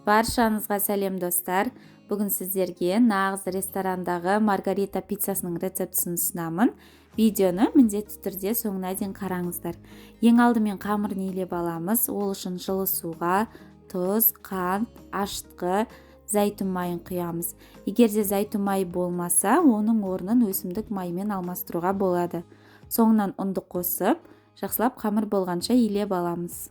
Баршаңызға сәлем достар. Бүгін сіздерге нағыз ресторандағы маргарита пиццасының рецептісін ұсынамын. Видеоны міндетті түрде соңына дейін қараңыздар. Ең алдымен қамырын илеп аламыз. Ол үшін жылы суға тұз, қант, ашытқы, зәйтүн майын құямыз. Егер де зәйтүн майы болмаса, оның орнын өсімдік майымен алмастыруға болады. Соңынан ұнды қосып, жақсылап қамыр болғанша илеп аламыз.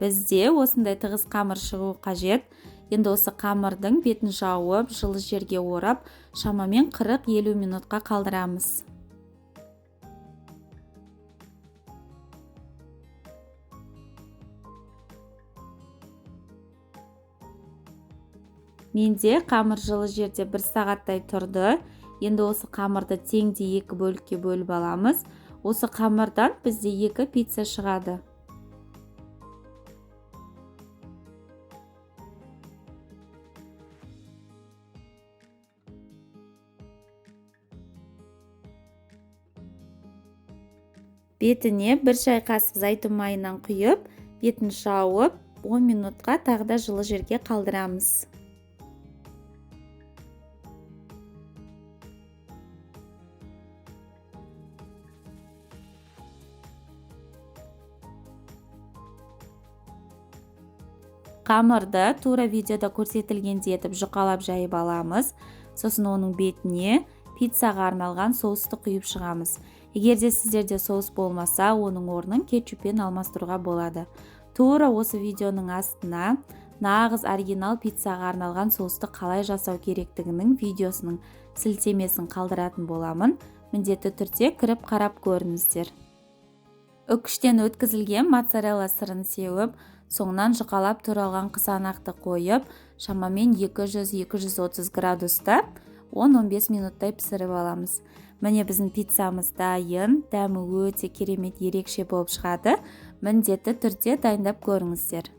Бізде осындай тығыз қамыр шығу қажет. Енді осы қамырдың бетін жауып, жылы жерге орап, шамамен 40-50 минутқа қалдырамыз. Менде қамыр жылы жерде 1 сағаттай тұрды. Енді осы қамырды теңде 2 бөлікке бөліп аламыз. Осы қамырдан бізде 2 пицца шығады. Бетіне 1 шай қасық зәйтүн майынан құйып, бетін жауып, 10 минутқа тағы да жылы жерге қалдырамыз. Қамырды тура видеода көрсетілгендей етіп жұқалап жайып аламыз. Сосын оның бетіне пиццаға арналған соусты құйып шығамыз. Егер де сіздерде соус болмаса, оның орнын кетчуппен алмастыруға болады. Тура осы видеоның астына нағыз оригинал пиццаға арналған соусты қалай жасау керектігінің видеосының сілтемесін қалдыратын боламын. Міндетті түрде кіріп қарап көріңіздер. Үкіштен өткізілген моцарелла сырын сеуіп, соңынан жұқалап туралған қызанақты қойып, шамамен 200-230 градуста 10-15 минуттай пісіріп аламыз. Міне біздің пиццамыз дайын, дәмі өте керемет ерекше болып шығады. Міндетті түрде дайындап көріңіздер.